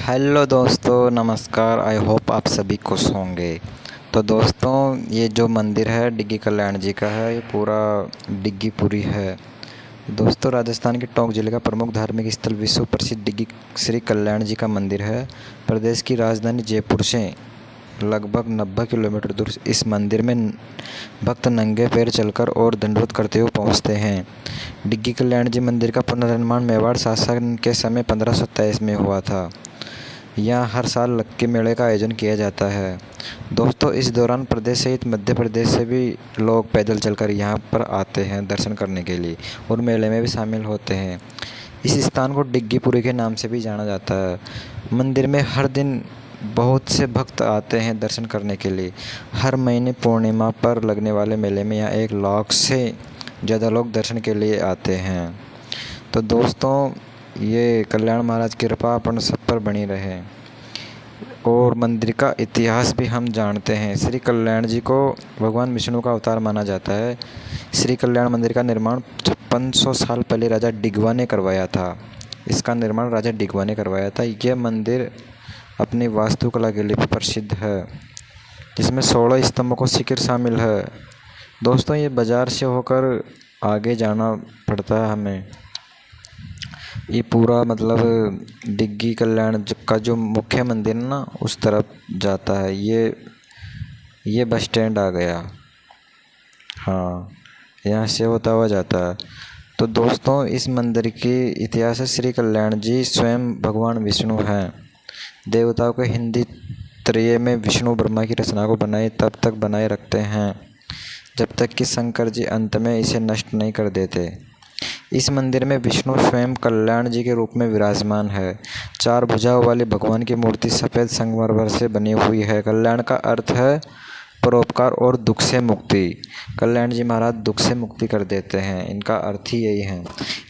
Hello दोस्तों, नमस्कार। I hope आप सभी खुश होंगे। तो दोस्तों, ये जो मंदिर है डिग्गी कल्याण जी का है, ये पूरा डिग्गीपुरी है। दोस्तों, राजस्थान के टोंक जिले का प्रमुख धार्मिक स्थल विश्व प्रसिद्ध डिग्गी श्री कल्याण जी का मंदिर है। प्रदेश की राजधानी जयपुर से लगभग 90 किलोमीटर दूर इस मंदिर में भक्त नंगे पैर चलकर और दंडवत करते हुए पहुंचते हैं। डिग्गी कल्याण जी मंदिर का पुनर्निर्माण मेवाड़ शासन के समय 1523 में हुआ था। यहाँ हर साल लक्की मेले का आयोजन किया जाता है। दोस्तों, इस दौरान प्रदेश सहित मध्य प्रदेश से भी लोग पैदल चलकर यहाँ पर आते हैं दर्शन करने के लिए और मेले में भी शामिल होते हैं। इस स्थान को डिग्गीपुरी के नाम से भी जाना जाता है। मंदिर में हर दिन बहुत से भक्त आते हैं दर्शन करने के लिए। हर महीने पूर्णिमा पर लगने वाले मेले में यहाँ 1 लाख से ज़्यादा लोग दर्शन के लिए आते हैं। तो दोस्तों, ये कल्याण महाराज की कृपा अपन सब पर बनी रहे। और मंदिर का इतिहास भी हम जानते हैं। श्री कल्याण जी को भगवान विष्णु का अवतार माना जाता है। श्री कल्याण मंदिर का निर्माण 5600 साल पहले राजा डिगवा ने करवाया था। इसका निर्माण राजा डिगवा ने करवाया था। यह मंदिर अपनी वास्तुकला के लिए भी प्रसिद्ध है, जिसमें 16 स्तंभों को शिखर शामिल है। दोस्तों, ये बाज़ार से होकर आगे जाना पड़ता है हमें। ये पूरा मतलब डिग्गी कल्याण का जो मुख्य मंदिर है ना, उस तरफ जाता है। ये बस स्टैंड आ गया। हाँ, यहाँ से होता हुआ जाता है। तो दोस्तों, इस मंदिर की इतिहास है, श्री कल्याण जी स्वयं भगवान विष्णु हैं। देवताओं के हिंदी त्रय में विष्णु ब्रह्मा की रचना को बनाए तब तक बनाए रखते हैं जब तक कि शंकर जी अंत में इसे नष्ट नहीं कर देते। इस मंदिर में विष्णु स्वयं कल्याण जी के रूप में विराजमान है। 4 भुजाओं वाली भगवान की मूर्ति सफ़ेद संगमरमर से बनी हुई है। कल्याण का अर्थ है परोपकार और दुख से मुक्ति। कल्याण जी महाराज दुख से मुक्ति कर देते हैं, इनका अर्थ ही यही है।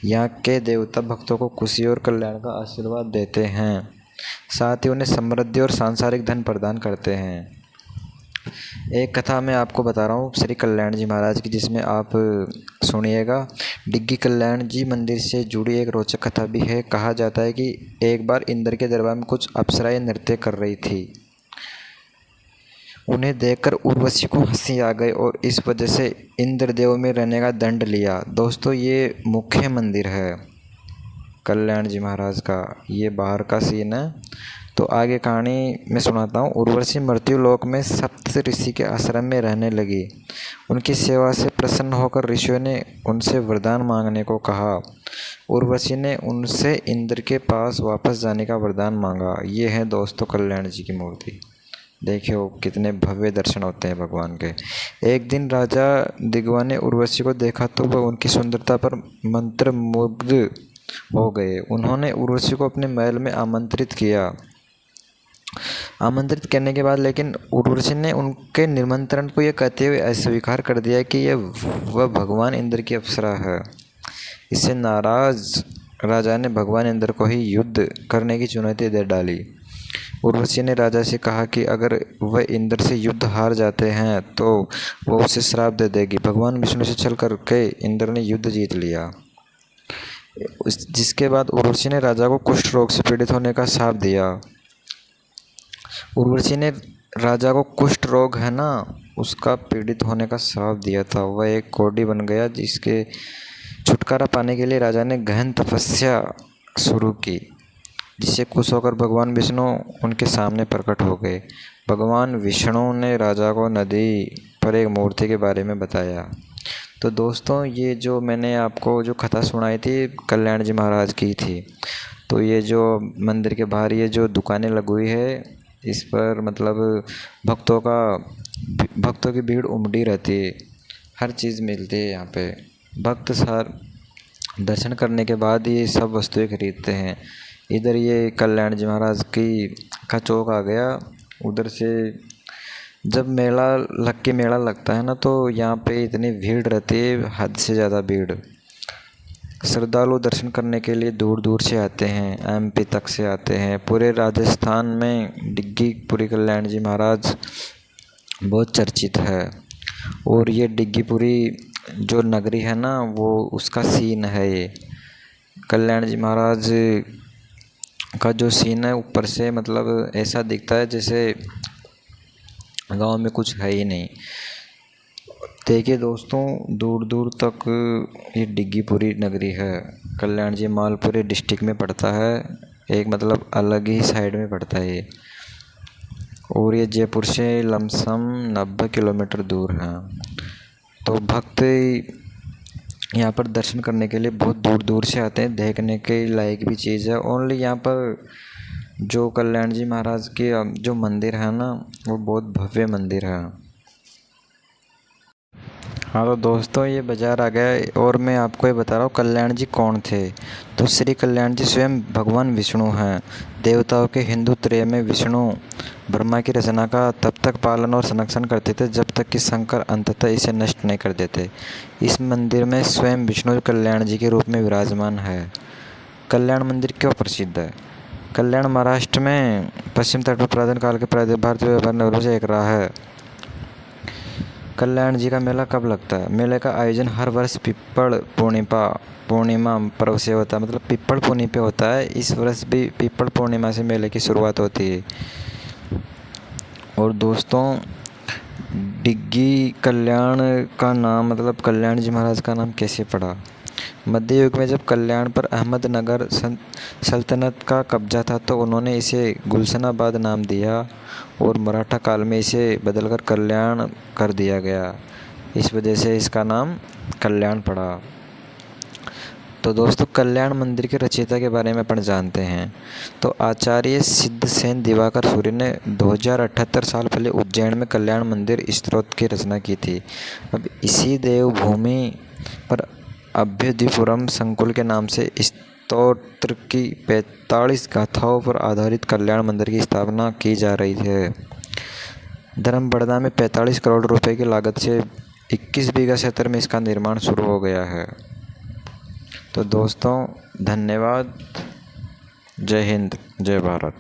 यहाँ के देवता भक्तों को खुशी और कल्याण का आशीर्वाद देते हैं, साथ ही उन्हें समृद्धि और सांसारिक धन प्रदान करते हैं। एक कथा मैं आपको बता रहा हूँ श्री कल्याण जी महाराज की, जिसमें आप सुनिएगा। डिग्गी कल्याण जी मंदिर से जुड़ी एक रोचक कथा भी है। कहा जाता है कि एक बार इंद्र के दरबार में कुछ अप्सराएं नृत्य कर रही थी। उन्हें देखकर उर्वशी को हंसी आ गई और इस वजह से इंद्रदेव में रहने का दंड लिया। दोस्तों, ये मुख्य मंदिर है कल्याण जी महाराज का, ये बाहर का सीन है। तो आगे कहानी मैं सुनाता हूँ। उर्वशी मृत्यु लोक में सप्त ऋषि के आश्रम में रहने लगी। उनकी सेवा से प्रसन्न होकर ऋषियों ने उनसे वरदान मांगने को कहा। उर्वशी ने उनसे इंद्र के पास वापस जाने का वरदान मांगा। ये है दोस्तों कल्याण जी की मूर्ति। देखियो कितने भव्य दर्शन होते हैं भगवान के। एक दिन राजा दिगवा ने उर्वशी को देखा तो वह उनकी सुंदरता पर मंत्रमुग्ध हो गए। उन्होंने उर्वशी को अपने महल में आमंत्रित किया। आमंत्रित करने के बाद लेकिन उर्वशी ने उनके निमंत्रण को यह कहते हुए अस्वीकार कर दिया कि यह वह भगवान इंद्र की अप्सरा है। इससे नाराज राजा ने भगवान इंद्र को ही युद्ध करने की चुनौती दे डाली। उर्वशी ने राजा से कहा कि अगर वह इंद्र से युद्ध हार जाते हैं तो वह उसे श्राप दे देगी। भगवान विष्णु से छल करके इंद्र ने युद्ध जीत लिया। जिसके बाद उर्वशी ने राजा को कुष्ठ रोग से पीड़ित होने का श्राप दिया। उर्वशी ने राजा को कुष्ठ रोग है ना, उसका पीड़ित होने का श्राप दिया था। वह एक कोढ़ी बन गया, जिसके छुटकारा पाने के लिए राजा ने गहन तपस्या शुरू की, जिससे खुश होकर भगवान विष्णु उनके सामने प्रकट हो गए। भगवान विष्णु ने राजा को नदी पर एक मूर्ति के बारे में बताया। तो दोस्तों, ये जो मैंने आपको जो कथा सुनाई थी कल्याण जी महाराज की थी। तो ये जो मंदिर के बाहर ये जो दुकानें लगी हुई है, इस पर मतलब भक्तों की भीड़ उमड़ी रहती है। हर चीज़ मिलती है यहाँ पे। भक्त सार दर्शन करने के बाद ये सब वस्तुएं खरीदते हैं। इधर ये कल्याण जी महाराज का चौक आ गया। उधर से जब लक्की मेला लगता है ना, तो यहाँ पे इतनी भीड़ रहती है, हद से ज़्यादा भीड़। श्रद्धालु दर्शन करने के लिए दूर दूर से आते हैं, एमपी तक से आते हैं। पूरे राजस्थान में डिग्गीपुरी कल्याण जी महाराज बहुत चर्चित है। और ये डिग्गीपुरी जो नगरी है ना, वो उसका सीन है। ये कल्याण जी महाराज का जो सीन है ऊपर से मतलब ऐसा दिखता है जैसे गांव में कुछ है ही नहीं। देखिए दोस्तों, दूर दूर तक ये डिग्गीपुरी नगरी है। कल्याण जी मालपुरी डिस्ट्रिक्ट में पड़ता है, एक मतलब अलग ही साइड में पड़ता है ये। और ये जयपुर से लमसम 90 किलोमीटर दूर है। तो भक्त यहाँ पर दर्शन करने के लिए बहुत दूर दूर से आते हैं। देखने के लायक भी चीज़ है। ओनली यहाँ पर जो कल्याण जी महाराज के जो मंदिर है ना, वो बहुत भव्य मंदिर है। हाँ तो दोस्तों, ये बाज़ार आ गया और मैं आपको ये बता रहा हूँ कल्याण जी कौन थे। तो श्री कल्याण जी स्वयं भगवान विष्णु हैं। देवताओं के हिंदू त्रय में विष्णु ब्रह्मा की रचना का तब तक पालन और संरक्षण करते थे जब तक कि शंकर अंततः इसे नष्ट नहीं कर देते। इस मंदिर में स्वयं विष्णु कल्याण जी के रूप में विराजमान है। कल्याण मंदिर क्यों प्रसिद्ध है? कल्याण महाराष्ट्र में पश्चिम तट पर पुरातन काल के भारतीय व्यापार नगरों से एक रहा है। कल्याण जी का मेला कब लगता है? मेले का आयोजन हर वर्ष पिप्पल पूर्णिमा पर्व से होता है, मतलब पिप्पल पूर्णिमा पे होता है। इस वर्ष भी पिप्पल पूर्णिमा से मेले की शुरुआत होती है। और दोस्तों, डिग्गी कल्याण का नाम मतलब कल्याण जी महाराज का नाम कैसे पड़ा? मध्य युग में जब कल्याण पर अहमदनगर सल्तनत का कब्जा था तो उन्होंने इसे गुलशनाबाद नाम दिया और मराठा काल में इसे बदलकर कल्याण कर दिया गया। इस वजह से इसका नाम कल्याण पड़ा। तो दोस्तों, कल्याण मंदिर के रचयिता के बारे में अपन जानते हैं। तो आचार्य सिद्धसेन दिवाकर सूर्य ने 2078 साल पहले उज्जैन में कल्याण मंदिर स्तोत्र की रचना की थी। अब इसी देवभूमि पर अभ्युदयपुरम संकुल के नाम से स्तोत्र की 45 गाथाओं पर आधारित कल्याण मंदिर की स्थापना की जा रही है। धर्मबड़दा में 45 करोड़ रुपए की लागत से 21 बीघा क्षेत्र में इसका निर्माण शुरू हो गया है। तो दोस्तों, धन्यवाद। जय हिंद, जय भारत।